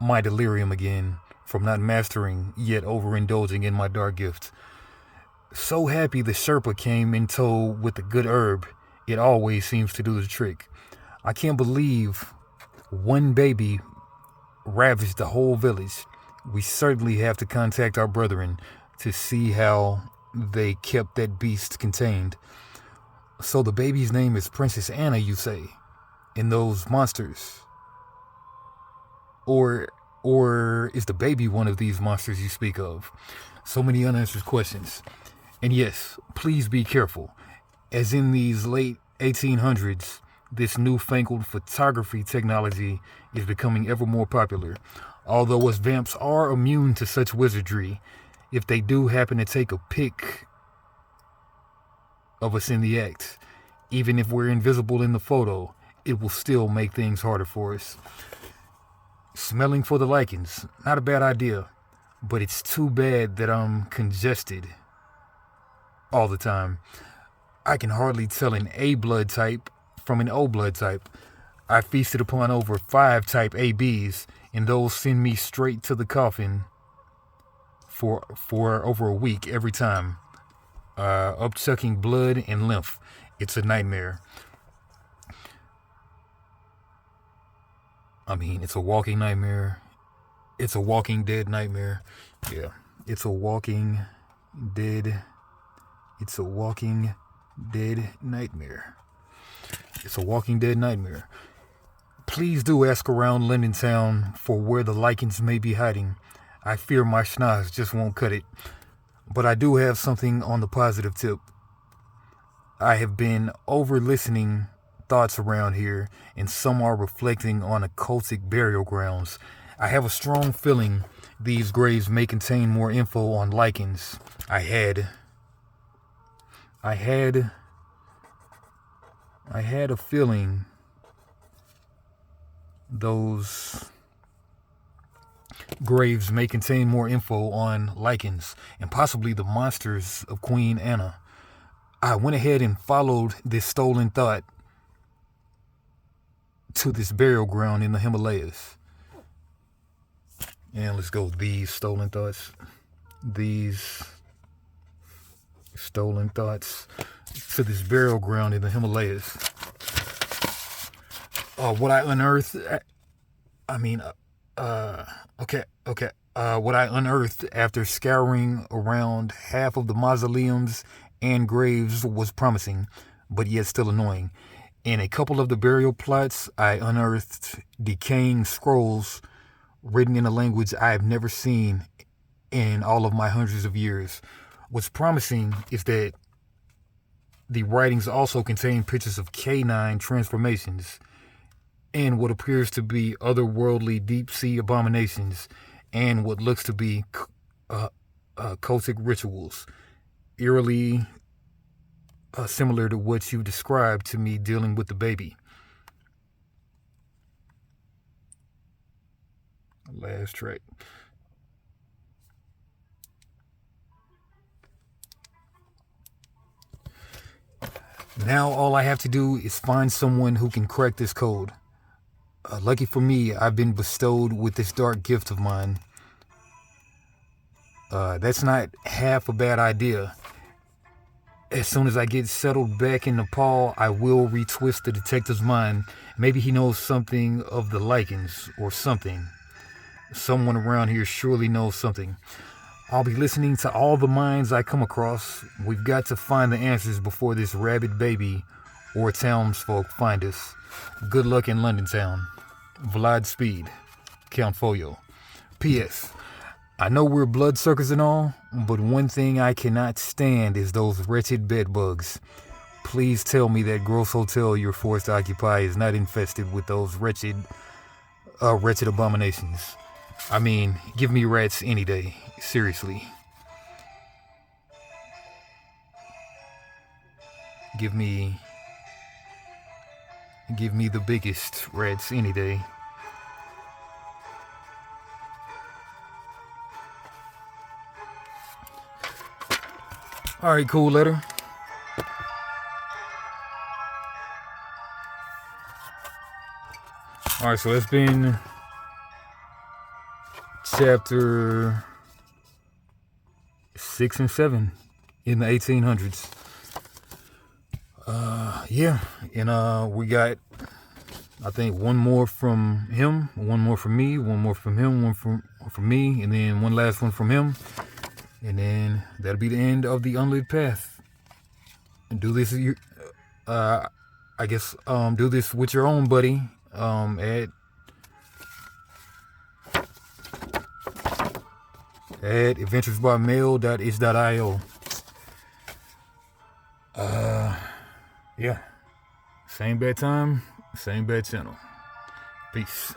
my delirium again from not mastering yet overindulging in my dark gift. So happy the Sherpa came in tow with the good herb. It always seems to do the trick. I can't believe one baby ravaged the whole village. We certainly have to contact our brethren to see how they kept that beast contained. So the baby's name is Princess Anna, you say? And those monsters? Or is the baby one of these monsters you speak of? So many unanswered questions. And yes, please be careful. As in these late 1800s, this newfangled photography technology is becoming ever more popular. Although us vamps are immune to such wizardry, if they do happen to take a pic of us in the act, even if we're invisible in the photo, it will still make things harder for us. Smelling for the lichens, not a bad idea, but it's too bad that I'm congested all the time. I can hardly tell an A blood type from an O blood type. I feasted upon over 5 type ABs, and those send me straight to the coffin for over a week every time. Upchucking blood and lymph. It's a nightmare. I mean, it's a walking nightmare. It's a walking dead nightmare. Yeah, it's a walking dead. It's a walking dead nightmare. It's a walking dead nightmare. Please do ask around London town for where the lichens may be hiding. I fear my schnoz just won't cut it. But I do have something on the positive tip. I have been over-listening thoughts around here, and some are reflecting on occultic burial grounds. I have a strong feeling these graves may contain more info on lichens. I had a feeling those graves may contain more info on lichens and possibly the monsters of Queen Anna. I went ahead and followed this stolen thought to this burial ground in the Himalayas. And let's go, these stolen thoughts to this burial ground in the Himalayas. What I unearthed, what I unearthed after scouring around half of the mausoleums and graves was promising, but yet still annoying. In a couple of the burial plots, I unearthed decaying scrolls written in a language I have never seen in all of my hundreds of years. What's promising is that the writings also contain pictures of canine transformations and what appears to be otherworldly deep-sea abominations and what looks to be cultic rituals, eerily similar to what you described to me dealing with the baby. Last track. Now all I have to do is find someone who can crack this code. Lucky for me, I've been bestowed with this dark gift of mine. That's not half a bad idea. As soon as I get settled back in Nepal, I will retwist the detective's mind. Maybe he knows something of the lichens or something. Someone around here surely knows something. I'll be listening to all the minds I come across. We've got to find the answers before this rabid baby or townsfolk find us. Good luck in London town. Vlad Speed, Count Foyo. P.S. I know we're bloodsuckers and all, but one thing I cannot stand is those wretched bedbugs. Please tell me that gross hotel you're forced to occupy is not infested with those wretched abominations. I mean, give me rats any day. Seriously. Give me the biggest rats any day. Alright, cool letter. Alright, so that's been chapter 6 and 7 in the 1800s. Yeah, and we got, I think, one more from him, one more from me, one more from him, one from me, and then one last one from him. And then that'll be the end of the Unlit path. And do this, do this with your own buddy, at adventuresbymail.is.io. Yeah. Same bad time, same bad channel. Peace.